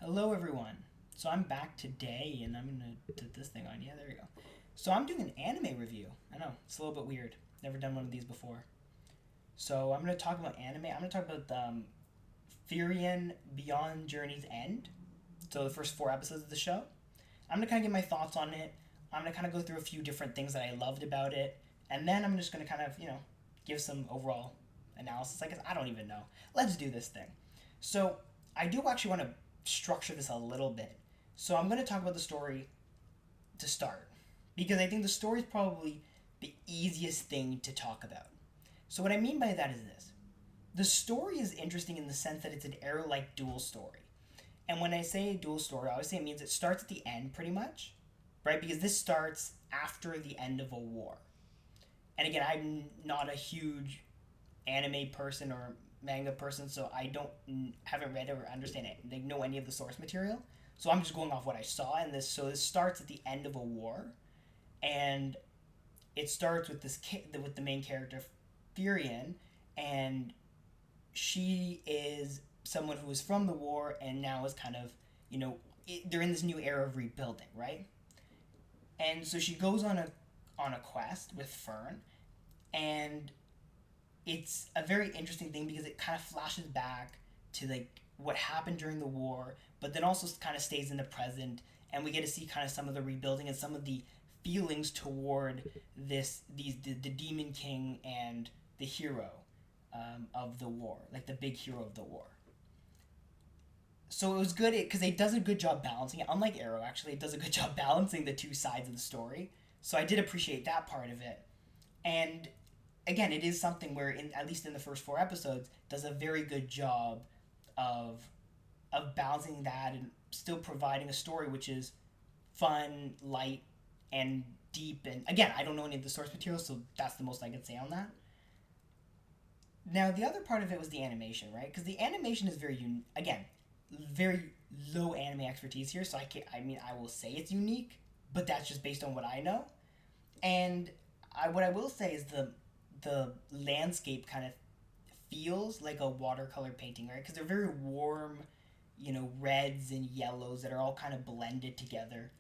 Hello, everyone. So I'm back today, and I'm gonna put this thing on. Yeah, there we go. So I'm doing an anime review. I know it's a little bit weird. Never done one of these before. So I'm gonna talk about anime. I'm gonna talk about Frieren Beyond Journey's End. So the first four episodes of the show. I'm gonna kind of give my thoughts on it. I'm gonna kind of go through a few different things that I loved about it, and then I'm just gonna kind of give some overall analysis. I guess I don't even know. Let's do this thing. So I do actually want to structure this a little bit. So I'm going to talk about the story to start because I think the story is probably the easiest thing to talk about. So what I mean by that is this. The story is interesting in the sense that it's an arrow-like dual story. And when I say dual story, obviously it means it starts at the end pretty much, right? Because this starts after the end of a war. And again, I'm not a huge anime person or manga person, so I don't haven't read or understand it. They know any of the source material, so I'm just going off what I saw. And this starts at the end of a war, and it starts with with the main character, Frieren, and she is someone who is from the war and now is kind of they're in this new era of rebuilding, right? And so she goes on a quest with Fern, and it's a very interesting thing because it kind of flashes back to like what happened during the war, but then also kind of stays in the present, and we get to see kind of some of the rebuilding and some of the feelings toward the demon king and the hero of the war, like the big hero of the war. So it was good because it does a good job balancing it. Unlike Arrow, actually, it does a good job balancing the two sides of the story. So I did appreciate that part of it, and again, it is something where, in at least in the first four episodes, does a very good job of balancing that and still providing a story which is fun, light, and deep. And again, I don't know any of the source material, so that's the most I can say on that. Now, the other part of it was the animation, right? Because the animation is again, very low anime expertise here, so I can I mean, I will say it's unique, but that's just based on what I know. And what I will say is the landscape kind of feels like a watercolor painting, right? Because they're very warm, reds and yellows that are all kind of blended together,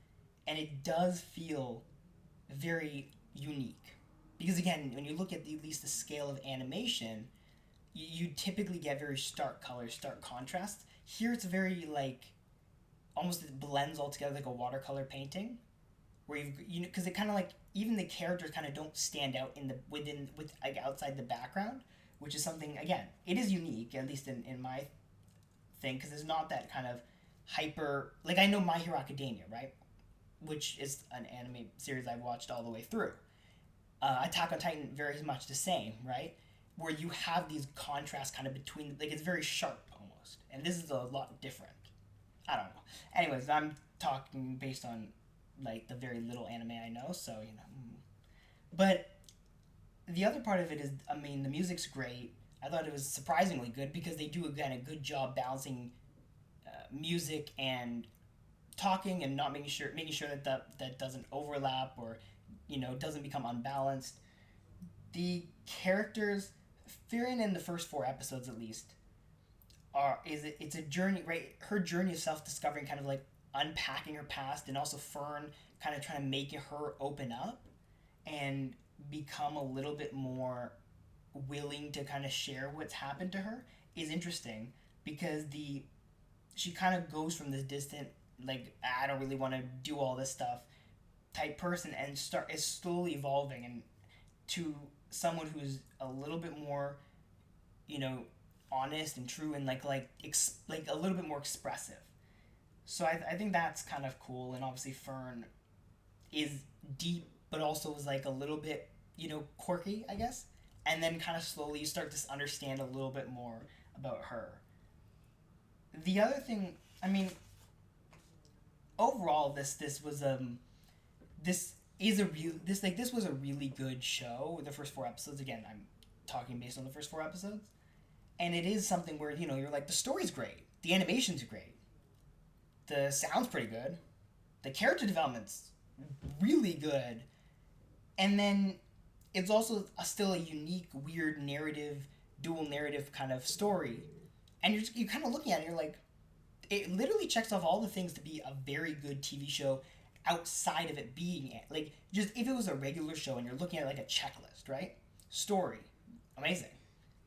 and it does feel very unique. Because again, when you look at least the scale of animation, you typically get very stark colors, stark contrasts. Here, it's very like almost it blends all together like a watercolor painting, where because it kind of like even the characters kind of don't stand out in the within with like outside the background, which is something again it is unique at least in my thing because it's not that kind of hyper like I know My Hero Academia, right, which is an anime series I've watched all the way through. Attack on Titan very much the same, right, where you have these contrasts kind of between like it's very sharp almost, and this is a lot different. I don't know. Anyways, I'm talking based on like the very little anime I know, so But the other part of it is, I mean, the music's great. I thought it was surprisingly good because they do again a good job balancing music and talking and not making sure that doesn't overlap or doesn't become unbalanced. The characters, Fearing in the first four episodes at least, it's a journey, right? Her journey of self discovering, kind of like unpacking her past, and also Fern kind of trying to make her open up and become a little bit more willing to kind of share what's happened to her is interesting because the she kind of goes from this distant like I don't really want to do all this stuff type person and start is slowly evolving and to someone who's a little bit more you know honest and true and like a little bit more expressive. So I think that's kind of cool, and obviously Fern is deep, but also is like a little bit quirky, I guess. And then kind of slowly you start to understand a little bit more about her. The other thing, I mean, overall, this is a real this was a really good show. The first four episodes, again, I'm talking based on the first four episodes, and it is something where you're like the story's great, the animation's great, the sound's pretty good, the character development's really good, and then it's also still a unique, weird narrative, dual narrative kind of story, and you're kind of looking at it, and you're like, it literally checks off all the things to be a very good TV show outside of it being like just if it was a regular show and you're looking at like a checklist, right? Story, amazing.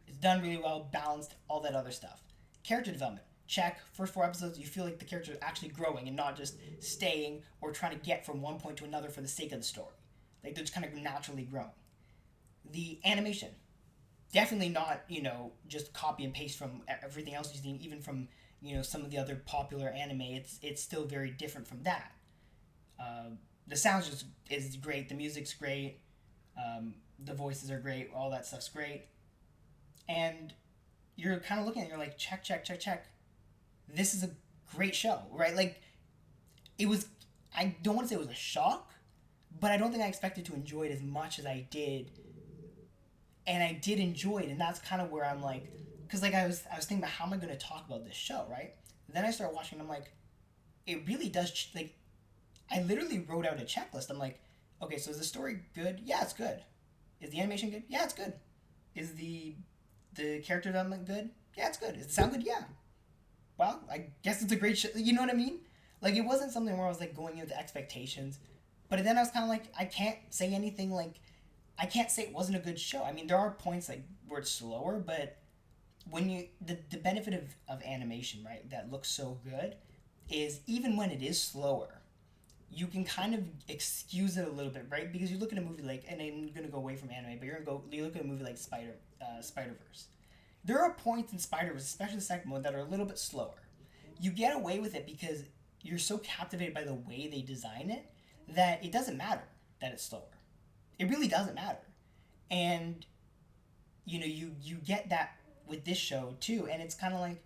It's done really well, balanced, all that other stuff. Character development, check. First 4 episodes, you feel like the character is actually growing and not just staying or trying to get from one point to another for the sake of the story. Like they're just kind of naturally growing. The animation, definitely not just copy and paste from everything else you've seen, even from some of the other popular anime. It's still very different from that. The sounds is great. The music's great. The voices are great. All that stuff's great. And you're kind of looking at it, you're like, check, check, check, check. This is a great show, right? Like, it was, I don't want to say it was a shock, but I don't think I expected to enjoy it as much as I did. And I did enjoy it, and that's kind of where I'm like, because like I was thinking about how am I going to talk about this show, right? Then I start watching, and I'm like, it really does, like, I literally wrote out a checklist. I'm like, okay, so is the story good? Yeah, it's good. Is the animation good? Yeah, it's good. Is the character development good? Yeah, it's good. Is the sound good? Yeah. Well, I guess it's a great show. You know what I mean? Like, it wasn't something where I was like going in with expectations, but then I was kind of like, I can't say anything like, I can't say it wasn't a good show. I mean, there are points like where it's slower, but when the benefit of animation, right, that looks so good, is even when it is slower, you can kind of excuse it a little bit, right? Because you look at a movie like, and I'm gonna go away from anime, but you look at a movie like Spider Verse. There are points in Spider Verse, especially the second one, that are a little bit slower. You get away with it because you're so captivated by the way they design it that it doesn't matter that it's slower. It really doesn't matter, and you get that with this show too, and it's kind of like,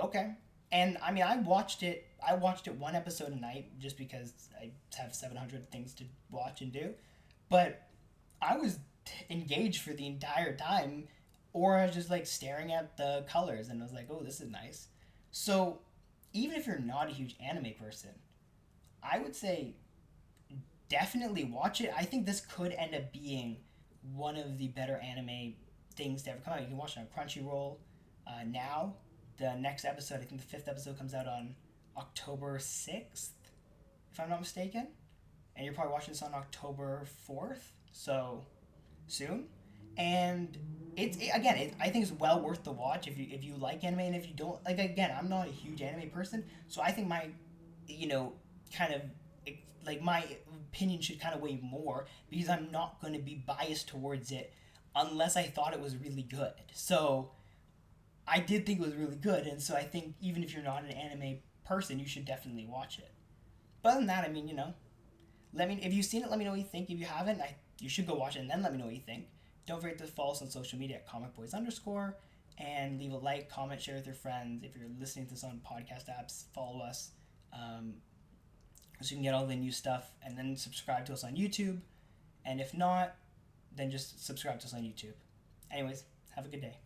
okay. And I mean, I watched it. I watched it one episode a night just because I have 700 things to watch and do. But I was engaged for the entire time, or I was just like staring at the colors and I was like, oh, this is nice. So even if you're not a huge anime person, I would say definitely watch it. I think this could end up being one of the better anime things to ever come out. You can watch it on Crunchyroll now. The next episode, I think the fifth episode, comes out on October 6th, if I'm not mistaken. And you're probably watching this on October 4th, so soon. And I think it's well worth the watch if you like anime, and if you don't, like, again, I'm not a huge anime person, so I think my, kind of, like, my opinion should kind of weigh more because I'm not going to be biased towards it unless I thought it was really good. So I did think it was really good, and so I think even if you're not an anime person, you should definitely watch it. But other than that, I mean, let me if you've seen it, let me know what you think. If you haven't, you should go watch it and then let me know what you think. Don't forget to follow us on social media at comicboys_, and leave a like, comment, share with your friends. If you're listening to this on podcast apps, follow us so you can get all the new stuff, and then subscribe to us on YouTube. And if not, then just subscribe to us on YouTube. Anyways, have a good day.